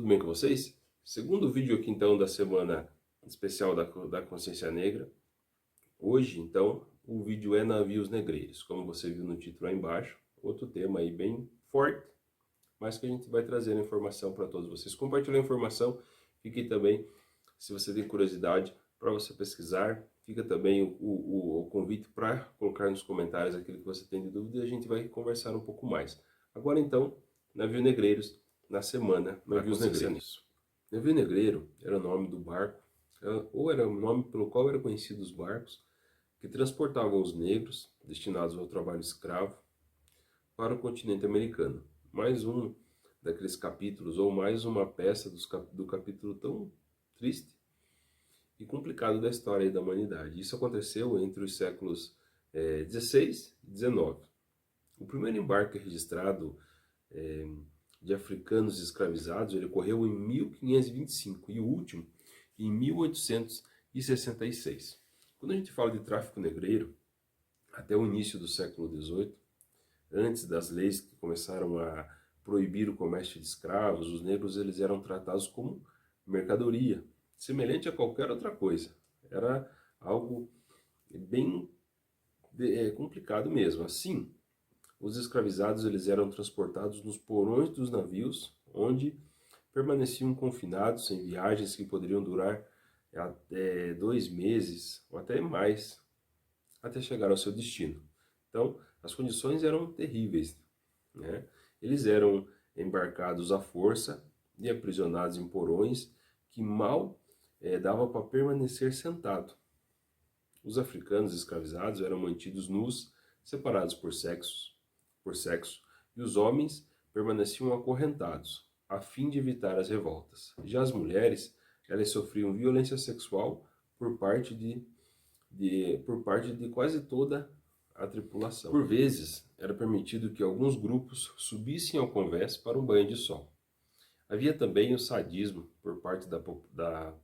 bem com vocês? Segundo vídeo aqui então da semana especial da consciência negra. Hoje então o vídeo é navios negreiros, como você viu no título aí embaixo. Outro tema aí bem forte, mas que a gente vai trazer a informação para todos vocês. Compartilhe a informação, fique também, se você tem curiosidade, para você pesquisar. Fica também o convite para colocar nos comentários aquilo que você tem de dúvida e a gente vai conversar um pouco mais. Agora então, navios negreiros na semana da consciência negra. Navio negreiro era o nome do barco, ou era o nome pelo qual eram conhecidos os barcos que transportavam os negros destinados ao trabalho escravo para o continente americano. Mais um daqueles capítulos, ou mais uma peça do capítulo tão triste e complicado da história da humanidade. Isso aconteceu entre os séculos 16 e 19. O primeiro embarque registrado de africanos escravizados ele ocorreu em 1525 e o último em 1866. Quando a gente fala de tráfico negreiro, até o início do século XVIII, antes das leis que começaram a proibir o comércio de escravos, os negros eles eram tratados como mercadoria, semelhante a qualquer outra coisa. Era algo bem complicado mesmo. Assim, os escravizados eles eram transportados nos porões dos navios, onde permaneciam confinados em viagens que poderiam durar até 2 meses ou até mais, até chegar ao seu destino. Então, as condições eram terríveis, né? Eles eram embarcados à força e aprisionados em porões que mal dava para permanecer sentado. Os africanos escravizados eram mantidos nus, separados por sexo, e os homens permaneciam acorrentados, a fim de evitar as revoltas. Já as mulheres, elas sofriam violência sexual por parte de quase toda a tripulação. Por vezes, era permitido que alguns grupos subissem ao convés para um banho de sol. Havia também o sadismo por parte da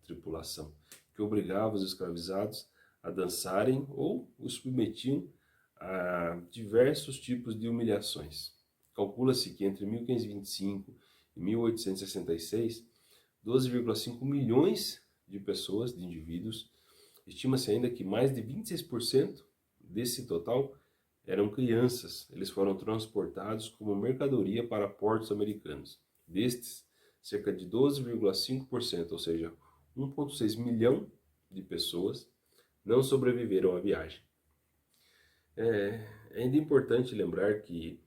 tripulação, que obrigava os escravizados a dançarem ou os submetiam a diversos tipos de humilhações. Calcula-se que entre 1525 e 1866, 12,5 milhões de pessoas, de indivíduos, estima-se ainda que mais de 26% desse total eram crianças. Eles foram transportados como mercadoria para portos americanos. Destes, cerca de 12,5%, ou seja, 1,6 milhão de pessoas, não sobreviveram à viagem. É ainda importante lembrar que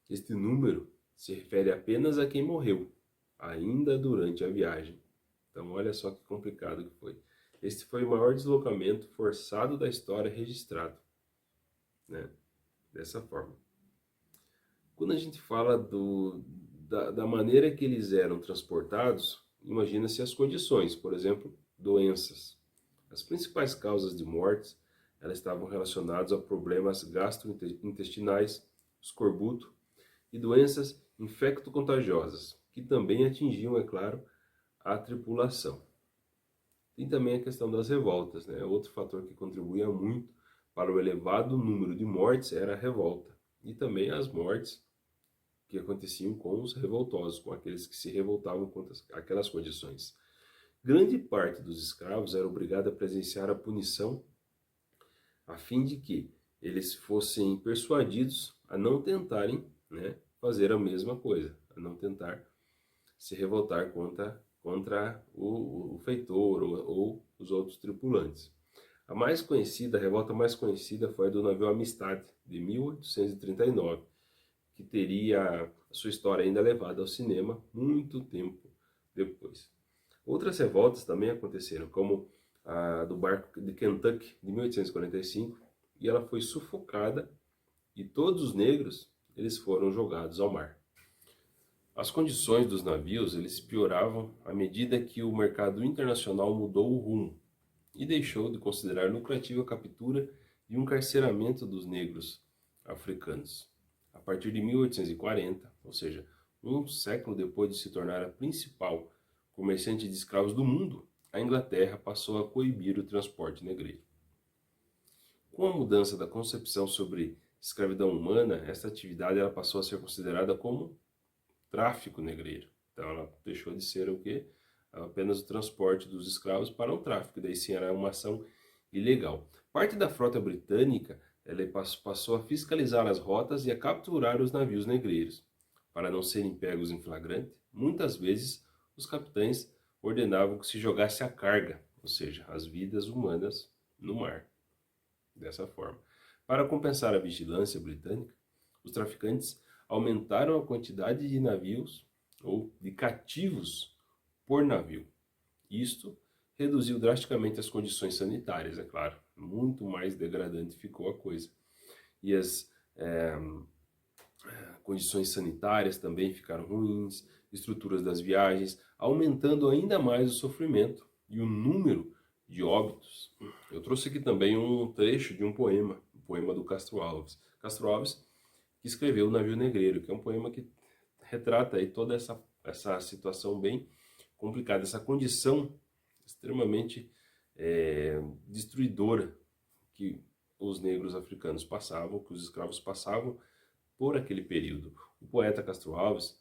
este número se refere apenas a quem morreu, ainda durante a viagem. Então olha só que complicado que foi. Este foi o maior deslocamento forçado da história registrado, né? Dessa forma. Quando a gente fala da maneira que eles eram transportados, imagina-se as condições, por exemplo, doenças. As principais causas de mortes elas estavam relacionadas a problemas gastrointestinais, escorbuto e doenças infecto-contagiosas, que também atingiam, é claro, a tripulação. Tem também a questão das revoltas, né? Outro fator que contribuía muito para o elevado número de mortes era a revolta. E também as mortes que aconteciam com os revoltosos, com aqueles que se revoltavam contra aquelas condições. Grande parte dos escravos era obrigada a presenciar a punição a fim de que eles fossem persuadidos a não tentarem, né, fazer a mesma coisa, a não tentar se revoltar contra o feitor ou os outros tripulantes. A revolta mais conhecida foi a do navio Amistad, de 1839, que teria a sua história ainda levada ao cinema muito tempo depois. Outras revoltas também aconteceram, como a do barco de Kentucky, de 1845, e ela foi sufocada e todos os negros eles foram jogados ao mar. As condições dos navios eles pioravam à medida que o mercado internacional mudou o rumo e deixou de considerar lucrativa a captura e o encarceramento dos negros africanos. A partir de 1840, ou seja, um século depois de se tornar a principal comerciante de escravos do mundo, a Inglaterra passou a coibir o transporte negreiro. Com a mudança da concepção sobre escravidão humana, esta atividade ela passou a ser considerada como tráfico negreiro. Então ela deixou de ser o quê? Apenas o transporte dos escravos para o tráfico, daí sim era uma ação ilegal. Parte da frota britânica ela passou a fiscalizar as rotas e a capturar os navios negreiros. Para não serem pegos em flagrante, muitas vezes os capitães ordenavam que se jogasse a carga, ou seja, as vidas humanas, no mar. Dessa forma. Para compensar a vigilância britânica, os traficantes aumentaram a quantidade de navios ou de cativos por navio. Isto reduziu drasticamente as condições sanitárias, é claro. Muito mais degradante ficou a coisa. E as condições sanitárias também ficaram ruins, estruturas das viagens, aumentando ainda mais o sofrimento e o número de óbitos. Eu trouxe aqui também um trecho de um poema do Castro Alves. Castro Alves, que escreveu O Navio Negreiro, que é um poema que retrata aí toda essa situação bem complicada, essa condição extremamente destruidora que os negros africanos passavam, que os escravos passavam por aquele período. O poeta Castro Alves,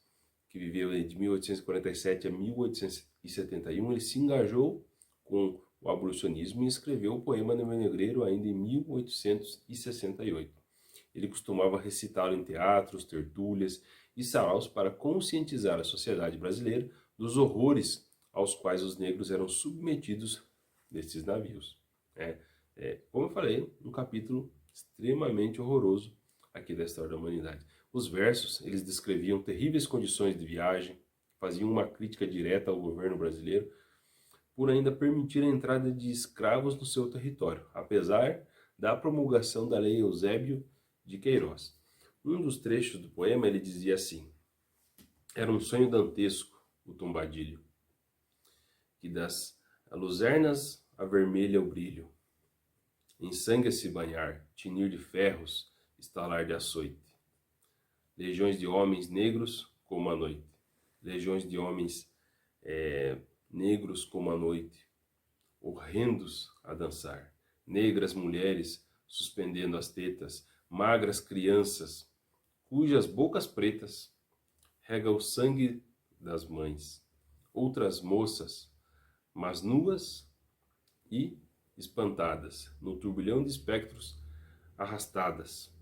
que viveu de 1847 a 1871, ele se engajou com o abolicionismo e escreveu o poema Navio Negreiro ainda em 1868. Ele costumava recitá-lo em teatros, tertúlias e saraus para conscientizar a sociedade brasileira dos horrores aos quais os negros eram submetidos nesses navios. Como eu falei, um capítulo extremamente horroroso aqui da história da humanidade. Os versos, eles descreviam terríveis condições de viagem, faziam uma crítica direta ao governo brasileiro por ainda permitir a entrada de escravos no seu território, apesar da promulgação da Lei Eusébio de Queiroz. Um dos trechos do poema ele dizia assim: era um sonho dantesco o tombadilho, que das luzernas avermelha o brilho, em sangue a se banhar, tinir de ferros, estalar de açoite. Legiões de homens negros como a noite, legiões de homens negros como a noite, horrendos a dançar, negras mulheres suspendendo as tetas, magras crianças, cujas bocas pretas rega o sangue das mães, outras moças, mas nuas e espantadas, no turbilhão de espectros arrastadas,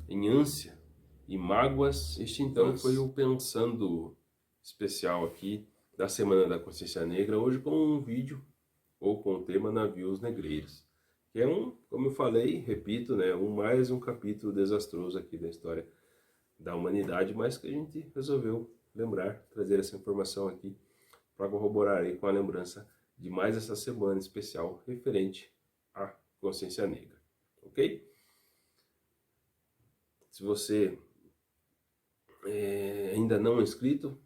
em ânsia e mágoas. Este então foi o Pensando especial aqui da Semana da Consciência Negra, hoje com um vídeo ou com o tema Navios Negreiros, que é como eu falei, repito, né, mais um capítulo desastroso aqui da história da humanidade, mas que a gente resolveu lembrar, trazer essa informação aqui para corroborar aí com a lembrança de mais essa semana especial referente à consciência negra, ok? Se você ainda não é inscrito,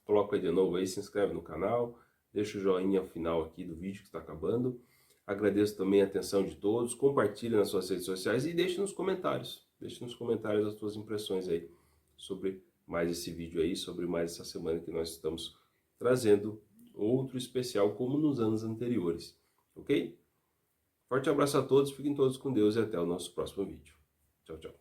coloca aí de novo aí, se inscreve no canal, deixa o joinha ao final aqui do vídeo que está acabando. Agradeço também a atenção de todos, compartilhe nas suas redes sociais e deixe nos comentários. Deixe nos comentários as suas impressões aí sobre mais esse vídeo aí, sobre mais essa semana que nós estamos trazendo outro especial como nos anos anteriores, ok? Forte abraço a todos, fiquem todos com Deus e até o nosso próximo vídeo. Tchau, tchau.